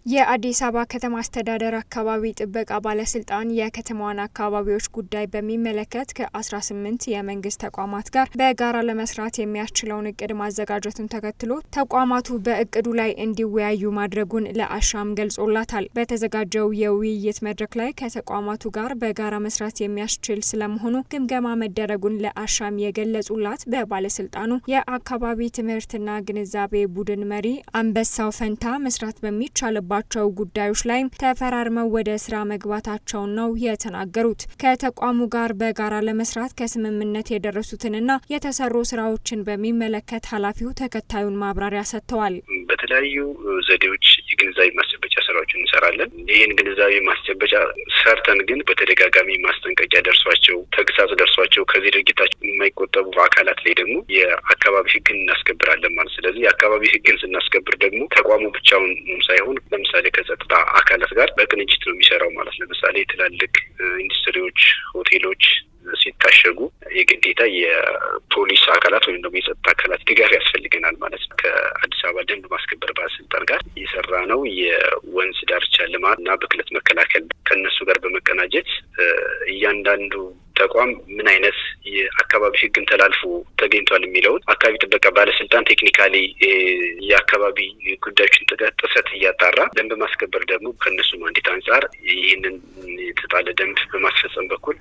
የአዲስ አበባ ከተማ አስተዳደር አካባቢ ጥበቃ ባለስልጣን የከተማዋን አካባቢዎች ጉዳይ በሚመለከት ከ18 የመንግስት ተቋማት ጋር በጋራ ለመስራት የሚያስችለውን እቅድ ማዘጋጀቱን ተከትሎ ተቋማቱ በእቅዱ ላይ እንዲወያዩ ማድረጉን ለአሻም ገልጾላታል። በተዘጋጀው የውይይት መድረክ ላይ ከተቋማቱ ጋር በጋራ መስራት የሚያስችል ስለመሆኑ ግምገማ መደረጉን ለአሻም የገለጹላት በባለስልጣኑ የአካባቢ ትምህርትና ግንዛቤ ቡድን መሪ አንበሳው ፈንታ መስራት በሚቻልባቸው ጉዳዮች ላይ ተፈራርመው ወደ ስራ መግባታቸውን ነው የተናገሩት። ከተቋሙ ጋር በጋራ ለመስራት ከስምምነት የደረሱትንና የተሰሩ ስራዎችን በሚመለከት ኃላፊው ተከታዩን ማብራሪያ ሰጥተዋል።
በተለያዩ ዘዴዎች የግንዛቤ ማስጨበጫ ስራዎችን እንሰራለን። ይህን ግንዛቤ ማስጨበጫ ሰርተን ግን በተደጋጋሚ ማስጠንቀቂያ ደርሷቸው ተግሳጽ ደርሷቸው ከዚህ ድርጊታቸው የማይቆጠቡ አካላት ላይ ደግሞ የአካባቢ ህግን እናስከብራለን ማለት። ስለዚህ የአካባቢ ህግን ስናስከብር ደግሞ ተቋሙ ብቻውን ሳይሆን ለምሳሌ ከጸጥታ አካላት ጋር በቅንጅት ነው የሚሰራው ማለት። ለምሳሌ ትላልቅ ኢንዱስትሪዎች፣ ሆቴሎች ሲታሸጉ የግዴታ የፖሊስ አካላት ወይም ደግሞ የጸጥታ አካላት ድጋፍ ያስፈልገናል ማለት ነው። ከአዲስ አበባ ደንብ ማስከበር ባለስልጣን ጋር የሰራ ነው የወንዝ ዳርቻ ልማት እና ብክለት መከላከል ከነሱ ጋር በመቀናጀት እያንዳንዱ ተቋም ምን አይነት የአካባቢ ህግን ተላልፎ ተገኝቷል የሚለውን አካባቢ ጥበቃ ባለስልጣን ቴክኒካሊ የአካባቢ ጉዳዮችን ጥሰት እያጣራ ደንብ ማስከበር ደግሞ ከነሱ ማንዴት አንጻር ይህንን የተጣለ ደንብ በማስፈጸም በኩል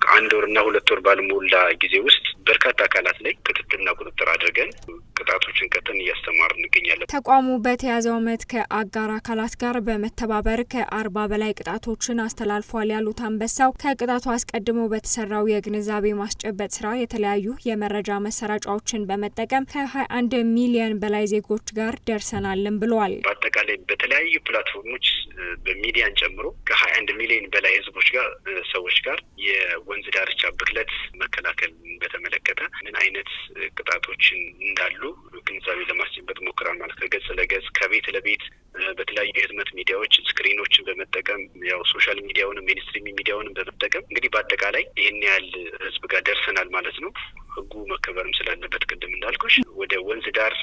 ከአንድ ወርና 2 ወር ባልሞላ ጊዜ ውስጥ በርካታ አካላት ላይ ክትትልና ቁጥጥር አድርገን ቅጣቶችን ቀጥን እያስተማርን እንገኛለን።
ተቋሙ በተያዘው ዓመት ከአጋር አካላት ጋር በመተባበር ከ40 በላይ ቅጣቶችን አስተላልፏል ያሉት አንበሳው ከቅጣቱ አስቀድሞ በተሰራው የግንዛቤ ማስጨበጥ ስራ የተለያዩ የመረጃ መሰራጫዎችን በመጠቀም ከ21 ሚሊዮን በላይ ዜጎች ጋር ደርሰናልን ብለዋል።
በአጠቃላይ በተለያዩ ፕላትፎርሞች በሚዲያን ጨምሮ ከ21 ሚሊዮን በላይ ህዝቦች ጋር ሰዎች ጋር የወንዝ ዳርቻ ብክለት መከላከል በተመለከተ ምን አይነት ቅጣቶችን እንዳሉ ግንዛቤ ለማስጨበጥ ሞክራል ማለት ከገጽ ለገጽ ከቤት ለቤት በተለያዩ የህትመት ሚዲያዎች ስክሪኖችን በመጠቀም ያው ሶሻል ሚዲያውንም ሜንስትሪም ሚዲያውንም በመጠቀም እንግዲህ በአጠቃላይ ይህን ያህል ህዝብ ጋር ደርሰናል ማለት ነው። ህጉ መከበርም ስላለበት ቅድም እንዳልኩሽ ወደ ወንዝ ዳር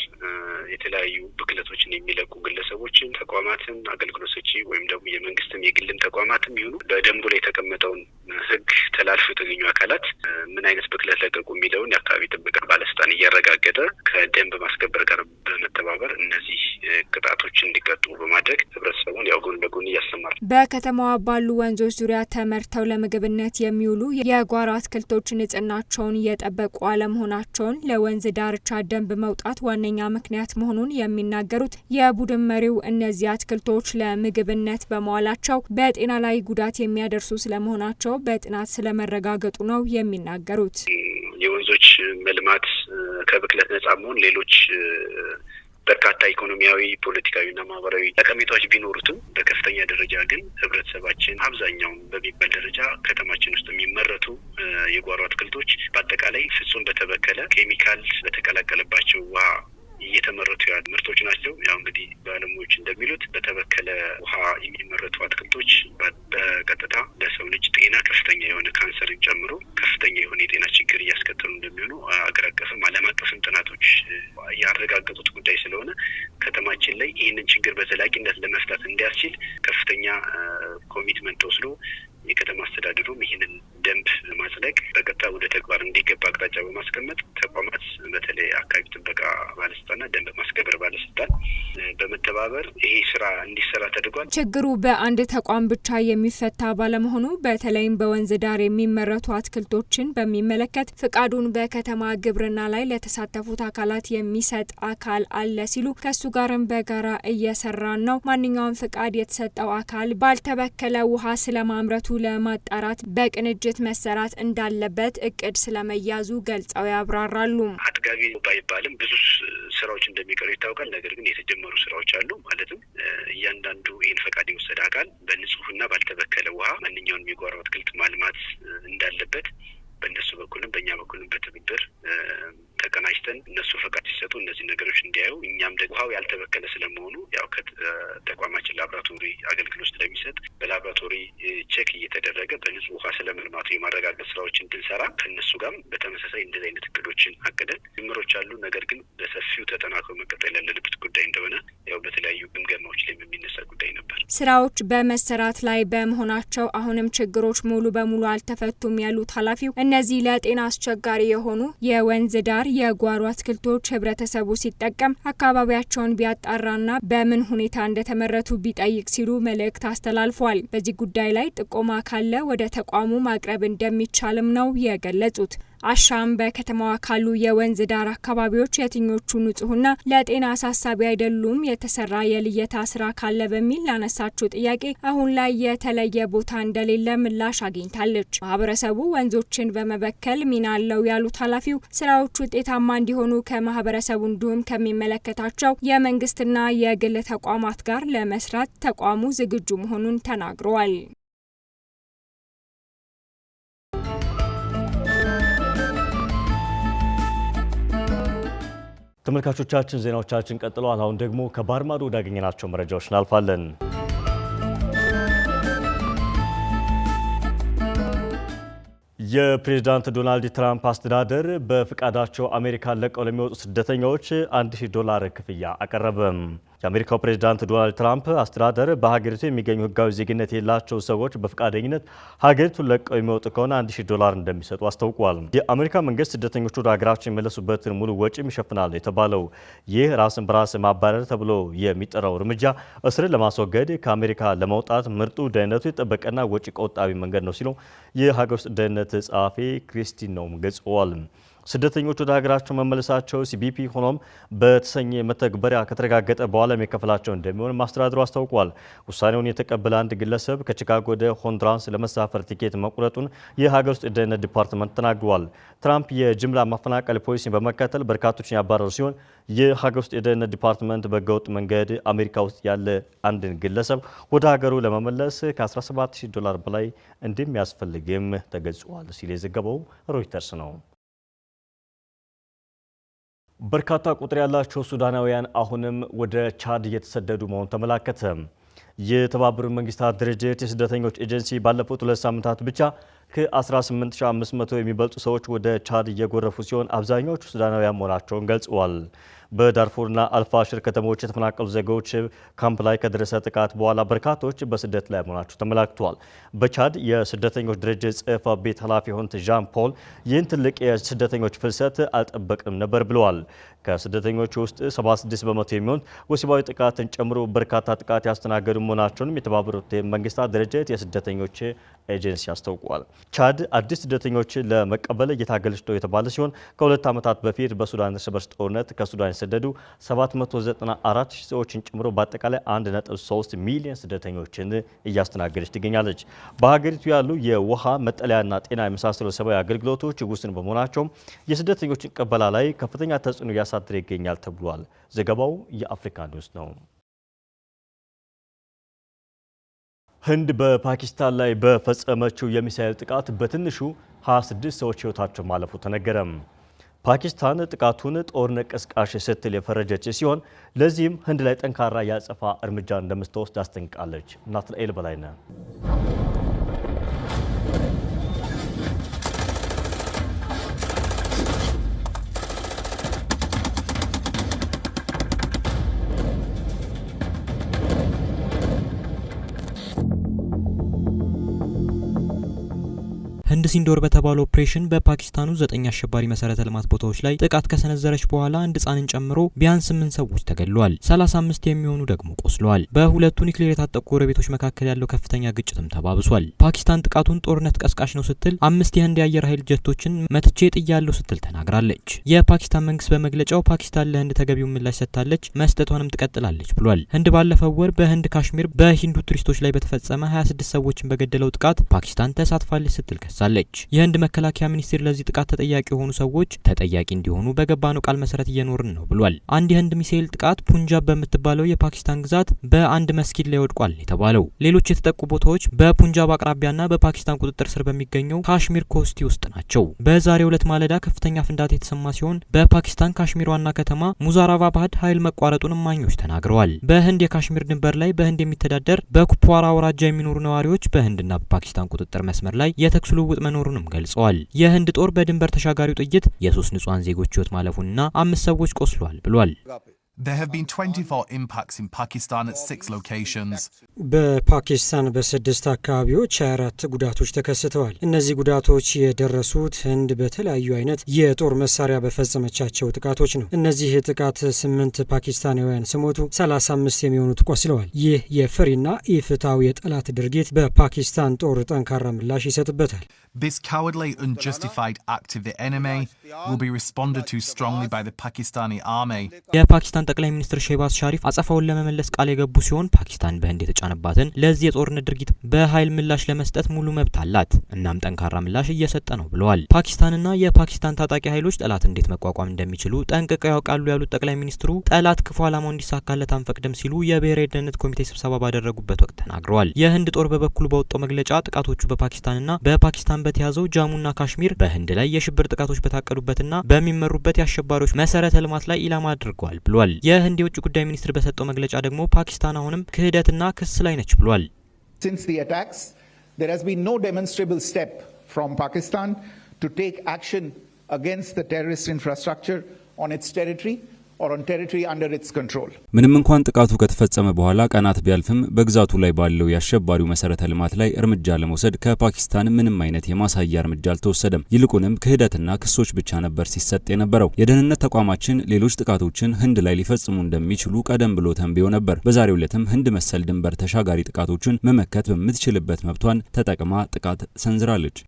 የተለያዩ ብክለቶችን የሚለቁ ግለሰቦችን፣ ተቋማትን፣ አገልግሎት ሰጪ ወይም ደግሞ የመንግስትም የግልም ተቋማትም ይሁኑ በደንቡ ላይ የተቀመጠውን ህግ ተላልፎ የተገኙ አካላት ምን አይነት ብክለት ለቀቁ የሚለውን የአካባቢ ጥበቃ ባለስልጣን እያረጋገጠ ከደንብ ማስከበር ጋር በመተባበር እነዚህ ቅጣቶች እንዲቀጡ በማድረግ ህብረተሰቡን ያው ጎን ለጎን እያስተማር
በከተማዋ ባሉ ወንዞች ዙሪያ ተመርተው ለምግብነት የሚውሉ የጓሮ አትክልቶች ንጽህናቸውን እየጠበቁ አለመሆናቸውን ለወንዝ ዳርቻ ደንብ መውጣት ዋነኛ ምክንያት መሆኑን የሚናገሩት የቡድን መሪው እነዚህ አትክልቶች ለምግብነት በመዋላቸው በጤና ላይ ጉዳት የሚያደርሱ ስለመሆናቸው በጥናት ስለመረጋገጡ ነው የሚናገሩት።
የወንዞች መልማት ከብክለት ነጻ መሆን ሌሎች በርካታ ኢኮኖሚያዊ፣ ፖለቲካዊና ማህበራዊ ጠቀሜታዎች ቢኖሩትም በከፍተኛ ደረጃ ግን ህብረተሰባችን አብዛኛውን በሚባል ደረጃ ከተማችን ውስጥ የሚመረቱ የጓሮ አትክልቶች በአጠቃላይ ፍጹም በተበከለ ኬሚካል በተቀላቀለባቸው ውሃ እየተመረቱ ያሉ ምርቶች ናቸው። ያው እንግዲህ ባለሙያዎች እንደሚሉት በተበከለ ውሃ የሚመረቱ አትክልቶች በቀጥታ ለሰው ልጅ ጤና ከፍተኛ የሆነ ካንሰርን ጨምሮ ከፍተኛ የሆነ የጤና ችግር እያስከተሉ እንደሚሆኑ አገር አቀፍም ዓለም አቀፍም ጥናቶች ያረጋገጡት ጉዳይ ስለሆነ ከተማችን ላይ ይህንን ችግር በዘላቂነት ለመፍታት እንዲያስችል ከፍተኛ ኮሚትመንት ወስዶ የከተማ አስተዳደሩም ይህንን ደንብ ማጽደቅ በቀጥታ ወደ ተግባር እንዲገባ አቅጣጫ በማስቀመጥ ተቋማት በተለይ አካባቢ ጥበቃ ባለስልጣንና ደንብ ማስከበር ባለስልጣን በመተባበር ይሄ ስራ እንዲሰራ ተደርጓል።
ችግሩ በአንድ ተቋም ብቻ የሚፈታ ባለመሆኑ በተለይም በወንዝ ዳር የሚመረቱ አትክልቶችን በሚመለከት ፍቃዱን በከተማ ግብርና ላይ ለተሳተፉት አካላት የሚሰጥ አካል አለ ሲሉ ከሱ ጋርም በጋራ እየሰራን ነው። ማንኛውም ፍቃድ የተሰጠው አካል ባልተበከለ ውሃ ስለማምረቱ ለማጣራት በቅንጅት መሰራት እንዳለበት እቅድ ስለመያዙ ገልጸው ያብራራሉ።
አጥጋቢ ባይባልም ብዙ ስራዎች እንደሚቀሩ ይታወቃል። ነገር ግን የተጀመሩ ስራዎች አሉ። ማለትም እያንዳንዱ ይህን ፈቃድ የወሰደ አካል በንጹህና ባልተበከለ ውሃ ማንኛውንም የጓሮ አትክልት ማልማት እንዳለበት በእነሱ በኩልም በእኛ በኩልም በትብብር ተቀናጅተን እነሱ ፈቃድ ሲሰጡ እነዚህ ነገሮች እንዲያዩ እኛም ደግሞ ውሃው ያልተበከለ ስለመሆኑ ያው ከተቋማችን ላቦራቶሪ አገልግሎት ስለሚሰጥ በላቦራቶሪ ቼክ እየተደረገ በንጹህ ውሃ ስለመልማቱ የማረጋገጥ ስራዎች እንድንሰራ ከእነሱ ጋርም በተመሳሳይ እንደዚህ አይነት እቅዶችን አቅደን ጅምሮች አሉ። ነገር ግን በሰፊው ተጠናክሮ መቀጠል ያለበት ጉዳይ እንደሆነ ያው በተለያዩ ግምገማዎች ላይ የሚነሳ ጉዳይ ነበር።
ስራዎች በመሰራት ላይ በመሆናቸው አሁንም ችግሮች ሙሉ በሙሉ አልተፈቱም ያሉት ኃላፊው እነዚህ ለጤና አስቸጋሪ የሆኑ የወንዝ ዳር የጓሮ አትክልቶች ህብረተሰቡ ሲጠቀም አካባቢያቸውን ቢያጣራና በምን ሁኔታ እንደተመረቱ ቢጠይቅ ሲሉ መልእክት አስተላልፏል። በዚህ ጉዳይ ላይ ጥቆማ ካለ ወደ ተቋሙ ማቅረብ እንደሚቻልም ነው የገለጹት። አሻም በከተማዋ ካሉ የወንዝ ዳር አካባቢዎች የትኞቹ ንጹህና ለጤና አሳሳቢ አይደሉም የተሰራ የልየታ ስራ ካለ በሚል ላነሳችው ጥያቄ አሁን ላይ የተለየ ቦታ እንደሌለ ምላሽ አግኝታለች። ማህበረሰቡ ወንዞችን በመበከል ሚና አለው ያሉት ኃላፊው ስራዎች ውጤታማ እንዲሆኑ ከማህበረሰቡ እንዲሁም ከሚመለከታቸው የመንግስትና የግል ተቋማት ጋር ለመስራት ተቋሙ ዝግጁ መሆኑን ተናግረዋል።
ተመልካቾቻችን ዜናዎቻችን ቀጥለዋል። አሁን ደግሞ ከባህር ማዶ ወዳገኘናቸው መረጃዎች እናልፋለን። የፕሬዝዳንት ዶናልድ ትራምፕ አስተዳደር በፍቃዳቸው አሜሪካን ለቀው ለሚወጡ ስደተኞች $1000 ክፍያ አቀረበም። የአሜሪካው ፕሬዝዳንት ዶናልድ ትራምፕ አስተዳደር በሀገሪቱ የሚገኙ ህጋዊ ዜግነት የሌላቸው ሰዎች በፍቃደኝነት ሀገሪቱን ለቀው የሚወጡ ከሆነ $1000 እንደሚሰጡ አስታውቋል። የአሜሪካ መንግስት ስደተኞቹ ወደ ሀገራቸው የሚመለሱበትን ሙሉ ወጪም ይሸፍናል የተባለው ይህ ራስን በራስ ማባረር ተብሎ የሚጠራው እርምጃ እስርን ለማስወገድ ከአሜሪካ ለመውጣት ምርጡ ደህንነቱ የጠበቀና ወጪ ቆጣቢ መንገድ ነው ሲሉ የሀገር ውስጥ ደህንነት ጸሐፊ ክሪስቲን ኖም ገልጸዋል። ስደተኞች ወደ ሀገራቸው መመለሳቸው ሲቢፒ ሆኖም በተሰኘ መተግበሪያ ከተረጋገጠ በኋላ የሚከፍላቸው እንደሚሆን ማስተዳደሩ አስታውቋል። ውሳኔውን የተቀበለ አንድ ግለሰብ ከቺካጎ ወደ ሆንዱራስ ለመሳፈር ቲኬት መቁረጡን የሀገር ውስጥ ደህንነት ዲፓርትመንት ተናግሯል። ትራምፕ የጅምላ ማፈናቀል ፖሊሲን በመከተል በርካቶችን ያባረሩ ሲሆን የሀገር ውስጥ የደህንነት ዲፓርትመንት በህገወጥ መንገድ አሜሪካ ውስጥ ያለ አንድን ግለሰብ ወደ ሀገሩ ለመመለስ ከ$17000 በላይ እንደሚያስፈልግም ተገልጿል ሲል የዘገበው ሮይተርስ ነው። በርካታ ቁጥር ያላቸው ሱዳናውያን አሁንም ወደ ቻድ እየተሰደዱ መሆኑ ተመላከተ። የተባበሩት መንግስታት ድርጅት የስደተኞች ኤጀንሲ ባለፉት 2 ሳምንታት ብቻ ከ18500 የሚበልጡ ሰዎች ወደ ቻድ እየጎረፉ ሲሆን አብዛኛዎቹ ሱዳናውያን መሆናቸውን ገልጸዋል። በዳርፉርና አልፋሽር ከተሞች የተፈናቀሉ ዜጎች ካምፕ ላይ ከደረሰ ጥቃት በኋላ በርካቶች በስደት ላይ መሆናቸው ተመላክቷል። በቻድ የስደተኞች ድርጅት ጽሕፈት ቤት ኃላፊ የሆኑት ዣን ፖል ይህን ትልቅ የስደተኞች ፍልሰት አልጠበቅም ነበር ብለዋል። ከስደተኞች ውስጥ 76 በመቶ የሚሆኑት ወሲባዊ ጥቃትን ጨምሮ በርካታ ጥቃት ያስተናገዱ መሆናቸውንም የተባበሩት መንግስታት ድርጅት የስደተኞች ኤጀንሲ አስታውቋል። ቻድ አዲስ ስደተኞችን ለመቀበል እየታገለች ነው የተባለ ሲሆን ከ2 ዓመታት በፊት በሱዳን እርስ በርስ ጦርነት ከሱዳን የሰደዱ 794 ሺህ ሰዎችን ጨምሮ በአጠቃላይ 1.3 ሚሊዮን ስደተኞችን እያስተናገደች ትገኛለች። በሀገሪቱ ያሉ የውሃ መጠለያና ጤና የመሳሰሉ ሰብአዊ አገልግሎቶች ውስን በመሆናቸውም የስደተኞችን ቅበላ ላይ ከፍተኛ ተጽዕኖ እያሳደረ ይገኛል ተብሏል። ዘገባው የአፍሪካ ኒውስ ነው። ህንድ በፓኪስታን ላይ በፈጸመችው የሚሳኤል ጥቃት በትንሹ 26 ሰዎች ህይወታቸው ማለፉ ተነገረም። ፓኪስታን ጥቃቱን ጦርነት ቀስቃሽ ስትል የፈረጀች ሲሆን ለዚህም ህንድ ላይ ጠንካራ የአጸፋ እርምጃ እንደምትወስድ አስጠንቅቃለች። ናትናኤል በላይነህ
ህንድ ሲንዶር በተባለው ኦፕሬሽን በፓኪስታኑ 9 አሸባሪ መሰረተ ልማት ቦታዎች ላይ ጥቃት ከሰነዘረች በኋላ አንድ ህጻንን ጨምሮ ቢያንስ 8 ሰዎች ተገድለዋል፣ 35 የሚሆኑ ደግሞ ቆስለዋል። በሁለቱ ኒውክሌር የታጠቁ ጎረቤቶች መካከል ያለው ከፍተኛ ግጭትም ተባብሷል። ፓኪስታን ጥቃቱን ጦርነት ቀስቃሽ ነው ስትል 5 የህንድ የአየር ኃይል ጀቶችን መትቼ ጥያለሁ ስትል ተናግራለች። የፓኪስታን መንግስት በመግለጫው ፓኪስታን ለህንድ ተገቢውን ምላሽ ሰጥታለች፣ መስጠቷንም ትቀጥላለች ብሏል። ህንድ ባለፈው ወር በህንድ ካሽሚር በሂንዱ ቱሪስቶች ላይ በተፈጸመ 26 ሰዎችን በገደለው ጥቃት ፓኪስታን ተሳትፋለች ስትል ከሳለች። የህንድ መከላከያ ሚኒስቴር ለዚህ ጥቃት ተጠያቂ የሆኑ ሰዎች ተጠያቂ እንዲሆኑ በገባነው ቃል መሰረት እየኖርን ነው ብሏል። አንድ የህንድ ሚሳኤል ጥቃት ፑንጃብ በምትባለው የፓኪስታን ግዛት በአንድ መስጊድ ላይ ወድቋል የተባለው። ሌሎች የተጠቁ ቦታዎች በፑንጃብ አቅራቢያና በፓኪስታን ቁጥጥር ስር በሚገኘው ካሽሚር ኮስቲ ውስጥ ናቸው። በዛሬው ዕለት ማለዳ ከፍተኛ ፍንዳታ የተሰማ ሲሆን በፓኪስታን ካሽሚር ዋና ከተማ ሙዛራባባድ ኃይል መቋረጡን እማኞች ተናግረዋል። በህንድ የካሽሚር ድንበር ላይ በህንድ የሚተዳደር በኩፕዋራ አውራጃ የሚኖሩ ነዋሪዎች በህንድና በፓኪስታን ቁጥጥር መስመር ላይ የተኩስ ልውውጥ መኖሩንም ገልጸዋል። የህንድ ጦር በድንበር ተሻጋሪው ጥይት የ3 ንጹሃን ዜጎች ህይወት ማለፉንና 5 ሰዎች ቆስሏል ብሏል።
There have been 24 impacts in Pakistan at 6 locations.
በፓኪስታን በስድስት አካባቢዎች 24 ጉዳቶች ተከስተዋል። እነዚህ ጉዳቶች የደረሱት ህንድ በተለያዩ አይነት የጦር መሳሪያ በፈጸመቻቸው ጥቃቶች ነው። እነዚህ ጥቃት 8 ፓኪስታናውያን ሲሞቱ 35 የሚሆኑት ቆስለዋል። ይህ የፍሪና ኢፍትሐዊ የጠላት ድርጊት በፓኪስታን ጦር ጠንካራ ምላሽ ይሰጥበታል።
This cowardly, unjustified act of the enemy will be responded to strongly by the Pakistani army.
የፓኪስታን ጠቅላይ ሚኒስትር ሼህባዝ ሻሪፍ አጸፋውን ለመመለስ ቃል የገቡ ሲሆን ፓኪስታን በህንድ የተጫነባትን ለዚህ የጦርነት ድርጊት በኃይል ምላሽ ለመስጠት ሙሉ መብት አላት። እናም ጠንካራ ምላሽ እየሰጠ ነው ብለዋል። ፓኪስታንና የፓኪስታን ታጣቂ ኃይሎች ጠላት እንዴት መቋቋም እንደሚችሉ ጠንቅቀው ያውቃሉ ያሉት ጠቅላይ ሚኒስትሩ ጠላት ክፉ ዓላማው እንዲሳካለት አንፈቅድም ሲሉ የብሔራዊ ደህንነት ኮሚቴ ስብሰባ ባደረጉበት ወቅት ተናግረዋል። የህንድ ጦር በበኩሉ በወጣው መግለጫ ጥቃቶቹ በፓኪስታንና በፓኪስታን በተያዘው ጃሙና ካሽሚር በህንድ ላይ የሽብር ጥቃቶች በታቀዱበትና በሚመሩበት የአሸባሪዎች መሰረተ ልማት ላይ ኢላማ አድርገዋል ብሏል። የህንድ የውጭ ጉዳይ ሚኒስትር በሰጠው መግለጫ ደግሞ ፓኪስታን አሁንም ክህደትና ክስ ላይ ነች ብሏል።
Since the attacks, there has been no demonstrable step from Pakistan to take action against the terrorist infrastructure on its territory or on territory under its control.
ምንም እንኳን ጥቃቱ ከተፈጸመ በኋላ ቀናት ቢያልፍም በግዛቱ ላይ ባለው የአሸባሪው መሰረተ ልማት ላይ እርምጃ ለመውሰድ ከፓኪስታን ምንም አይነት የማሳያ እርምጃ አልተወሰደም። ይልቁንም ክህደትና ክሶች ብቻ ነበር ሲሰጥ የነበረው። የደህንነት ተቋማችን ሌሎች ጥቃቶችን ህንድ ላይ ሊፈጽሙ እንደሚችሉ ቀደም ብሎ ተንብዮ ነበር። በዛሬው ዕለትም ህንድ መሰል ድንበር ተሻጋሪ ጥቃቶችን መመከት በምትችልበት መብቷን ተጠቅማ ጥቃት ሰንዝራለች።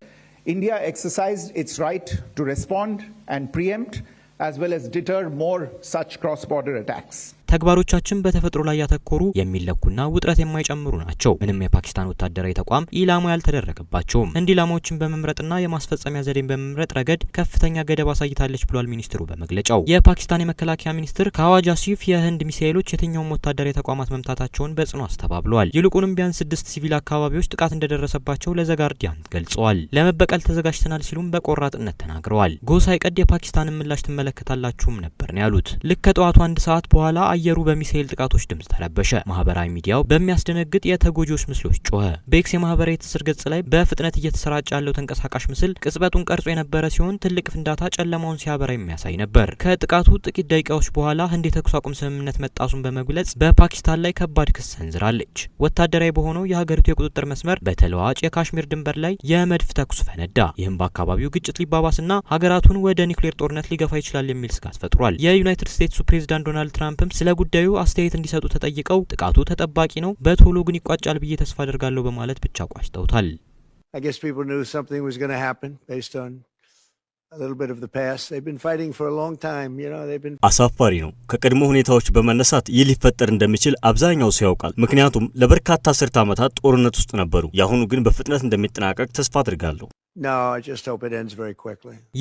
India exercised its right to respond and preempt as well as deter more such cross-border attacks.
ተግባሮቻችን በተፈጥሮ ላይ ያተኮሩ የሚለኩና ውጥረት የማይጨምሩ ናቸው። ምንም የፓኪስታን ወታደራዊ ተቋም ኢላማ ያልተደረገባቸውም። ህንድ ኢላማዎችን በመምረጥና የማስፈጸሚያ ዘዴን በመምረጥ ረገድ ከፍተኛ ገደብ አሳይታለች ብሏል ሚኒስትሩ በመግለጫው። የፓኪስታን የመከላከያ ሚኒስትር ከአዋጅ አሲፍ የህንድ ሚሳኤሎች የትኛውም ወታደራዊ ተቋማት መምታታቸውን በጽኑ አስተባብለዋል። ይልቁንም ቢያንስ 6 ሲቪል አካባቢዎች ጥቃት እንደደረሰባቸው ለዘጋርዲያን ገልጸዋል። ለመበቀል ተዘጋጅተናል ሲሉም በቆራጥነት ተናግረዋል። ጎሳይ ቀድ የፓኪስታንን ምላሽ ትመለከታላችሁም ነበር ነው ያሉት። ልክ ከጠዋቱ 1 ሰዓት በኋላ አየሩ በሚሳኤል ጥቃቶች ድምጽ ተረበሸ። ማህበራዊ ሚዲያው በሚያስደነግጥ የተጎጂዎች ምስሎች ጮኸ። በኤክስ የማህበራዊ ትስስር ገጽ ላይ በፍጥነት እየተሰራጨ ያለው ተንቀሳቃሽ ምስል ቅጽበቱን ቀርጾ የነበረ ሲሆን ትልቅ ፍንዳታ ጨለማውን ሲያበራ የሚያሳይ ነበር። ከጥቃቱ ጥቂት ደቂቃዎች በኋላ ህንድ የተኩስ አቁም ስምምነት መጣሱን በመግለጽ በፓኪስታን ላይ ከባድ ክስ ሰንዝራለች። ወታደራዊ በሆነው የሀገሪቱ የቁጥጥር መስመር በተለዋጭ የካሽሚር ድንበር ላይ የመድፍ ተኩስ ፈነዳ። ይህም በአካባቢው ግጭት ሊባባስና ሀገራቱን ወደ ኒውክሌር ጦርነት ሊገፋ ይችላል የሚል ስጋት ፈጥሯል። የዩናይትድ ስቴትሱ ፕሬዝዳንት ዶናልድ ትራምፕም ስለ ጉዳዩ አስተያየት እንዲሰጡ ተጠይቀው ጥቃቱ ተጠባቂ ነው፣ በቶሎ ግን ይቋጫል ብዬ ተስፋ አደርጋለሁ በማለት ብቻ ቋጭተውታል።
አሳፋሪ ነው። ከቀድሞ ሁኔታዎች በመነሳት ይህ ሊፈጠር እንደሚችል አብዛኛው ሰው ያውቃል። ምክንያቱም ለበርካታ አስርት ዓመታት ጦርነት ውስጥ ነበሩ። የአሁኑ ግን በፍጥነት እንደሚጠናቀቅ ተስፋ አድርጋለሁ።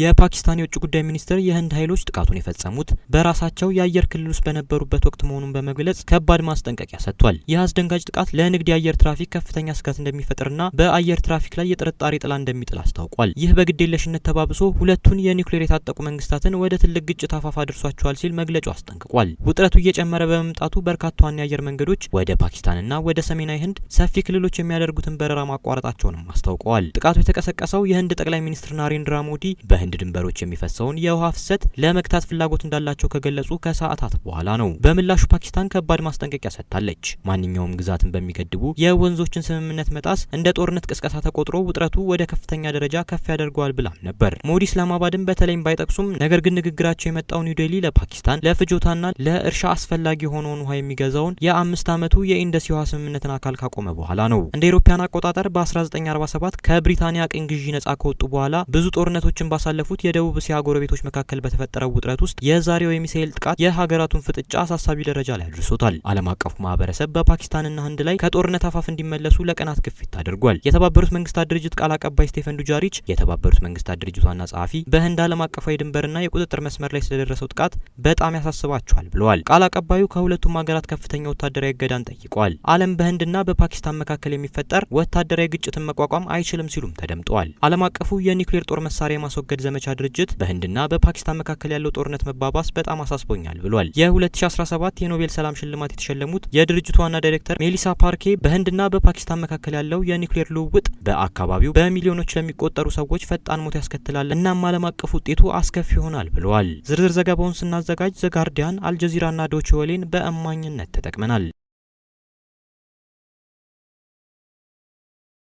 የፓኪስታን የውጭ ጉዳይ ሚኒስትር የህንድ ኃይሎች ጥቃቱን የፈጸሙት በራሳቸው የአየር ክልል ውስጥ በነበሩበት ወቅት መሆኑን በመግለጽ ከባድ ማስጠንቀቂያ ሰጥቷል። ይህ አስደንጋጭ ጥቃት ለንግድ የአየር ትራፊክ ከፍተኛ ስጋት እንደሚፈጥርና በአየር ትራፊክ ላይ የጥርጣሬ ጥላ እንደሚጥል አስታውቋል። ይህ በግዴለሽነት ተባብሶ ሁለቱን የኒውክሌር የታጠቁ መንግስታትን ወደ ትልቅ ግጭት አፋፍ አድርሷቸዋል ሲል መግለጫው አስጠንቅቋል። ውጥረቱ እየጨመረ በመምጣቱ በርካታ ዋና የአየር መንገዶች ወደ ፓኪስታንና ወደ ሰሜናዊ ህንድ ሰፊ ክልሎች የሚያደርጉትን በረራ ማቋረጣቸውንም አስታውቀዋል። ጥቃቱ የተቀሰቀሰው የህንድ ጠቅላይ ሚኒስትር ናሬንድራ ሞዲ በህንድ ድንበሮች የሚፈሰውን የውሃ ፍሰት ለመግታት ፍላጎት እንዳላቸው ከገለጹ ከሰዓታት በኋላ ነው። በምላሹ ፓኪስታን ከባድ ማስጠንቀቂያ ሰጥታለች። ማንኛውም ግዛትን በሚገድቡ የወንዞችን ስምምነት መጣስ እንደ ጦርነት ቅስቀሳ ተቆጥሮ ውጥረቱ ወደ ከፍተኛ ደረጃ ከፍ ያደርገዋል ብላም ነበር። ሞዲ ኢስላማባድን በተለይም ባይጠቅሱም ነገር ግን ንግግራቸው የመጣው ኒው ዴሊ ለፓኪስታን ለፍጆታና ለእርሻ አስፈላጊ የሆነውን ውሃ የሚገዛውን የ5 ዓመቱ የኢንደስ የውሃ ስምምነትን አካል ካቆመ በኋላ ነው። እንደ አውሮፓውያን አቆጣጠር በ1947 ከብሪታንያ ቅኝ ግዢ ነጻ ከወጡ በኋላ ብዙ ጦርነቶችን ባሳለፉት የደቡብ እስያ ጎረቤቶች መካከል በተፈጠረው ውጥረት ውስጥ የዛሬው የሚሳኤል ጥቃት የሀገራቱን ፍጥጫ አሳሳቢ ደረጃ ላይ አድርሶታል። ዓለም አቀፉ ማህበረሰብ በፓኪስታንና ህንድ ላይ ከጦርነት አፋፍ እንዲመለሱ ለቀናት ግፊት አድርጓል። የተባበሩት መንግስታት ድርጅት ቃል አቀባይ ስቴፈን ዱጃሪች የተባበሩት መንግስታት ድርጅት ዋና ጸሐፊ በህንድ ዓለም አቀፋዊ ድንበርና የቁጥጥር መስመር ላይ ስለደረሰው ጥቃት በጣም ያሳስባቸዋል ብለዋል። ቃል አቀባዩ ከሁለቱም ሀገራት ከፍተኛ ወታደራዊ እገዳን ጠይቀዋል። ዓለም በህንድና በፓኪስታን መካከል የሚፈጠር ወታደራዊ ግጭትን መቋቋም አይችልም ሲሉም ተደምጠዋል። ዓለም አቀፉ የኒውክሌር ጦር መሳሪያ የማስወገድ ዘመቻ ድርጅት በህንድና በፓኪስታን መካከል ያለው ጦርነት መባባስ በጣም አሳስቦኛል ብሏል። የ2017 የኖቤል ሰላም ሽልማት የተሸለሙት የድርጅቱ ዋና ዳይሬክተር ሜሊሳ ፓርኬ በህንድና በፓኪስታን መካከል ያለው የኒውክሌር ልውውጥ በአካባቢው በሚሊዮኖች ለሚቆጠሩ ሰዎች ፈጣን ሞት ያስከትላል፣ እናም ዓለም አቀፍ ውጤቱ አስከፊ ይሆናል ብለዋል። ዝርዝር ዘገባውን ስናዘጋጅ ዘጋርዲያን፣ አልጀዚራና ዶቼ ቬለን በእማኝነት ተጠቅመናል።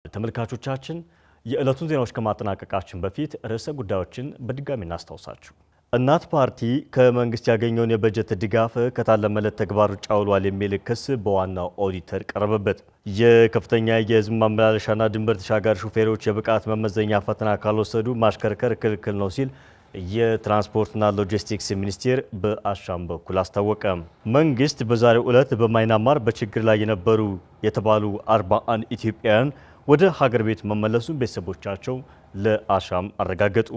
ተመልካቾቻችን የዕለቱን ዜናዎች ከማጠናቀቃችን በፊት ርዕሰ ጉዳዮችን በድጋሚ እናስታውሳችሁ። እናት ፓርቲ ከመንግስት ያገኘውን የበጀት ድጋፍ ከታለመለት ተግባር ውጭ አውሏል የሚል ክስ በዋናው ኦዲተር ቀረበበት። የከፍተኛ የህዝብ ማመላለሻና ድንበር ተሻጋሪ ሹፌሮች የብቃት መመዘኛ ፈተና ካልወሰዱ ማሽከርከር ክልክል ነው ሲል የትራንስፖርትና ሎጂስቲክስ ሚኒስቴር በአሻም በኩል አስታወቀ። መንግስት በዛሬው ዕለት በማይናማር በችግር ላይ የነበሩ የተባሉ 41 ኢትዮጵያውያን ወደ ሀገር ቤት መመለሱን ቤተሰቦቻቸው ለአሻም አረጋገጡ።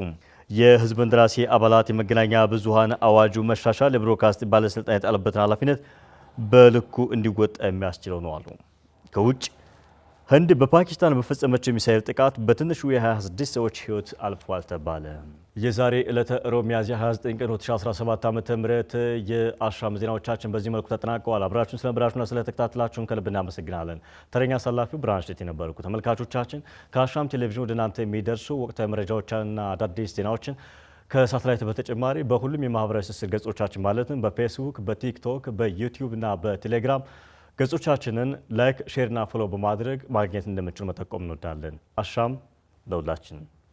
የህዝብ እንደራሴ አባላት የመገናኛ ብዙሃን አዋጁ መሻሻል የብሮድካስት ባለስልጣን የጣለበትን ኃላፊነት በልኩ እንዲወጣ የሚያስችለው ነው አሉ። ከውጭ ህንድ በፓኪስታን በፈጸመችው ሚሳኤል ጥቃት በትንሹ የ26 ሰዎች ህይወት አልፏል ተባለ። የዛሬ ዕለተ ሮብ ሚያዝያ 29 ቀን 2017 ዓ.ም የአሻም ዜናዎቻችን በዚህ መልኩ ተጠናቀዋል። አብራችሁን ስለነበራችሁና ስለተከታተላችሁን ከልብ እናመሰግናለን። ተረኛ አሳላፊው ብርሃን ሽቴ ነበርኩ። ተመልካቾቻችን ከአሻም ቴሌቪዥን ወደ እናንተ የሚደርሱ ወቅታዊ መረጃዎችና አዳዲስ ዜናዎችን ከሳተላይት በተጨማሪ በሁሉም የማህበራዊ ትስስር ገጾቻችን ማለትም በፌስቡክ፣ በቲክቶክ፣ በዩቲዩብ እና በቴሌግራም ገጾቻችንን ላይክ፣ ሼር እና ፎሎ በማድረግ ማግኘት እንደምትችሉ መጠቆም እንወዳለን። አሻም ለሁላችን።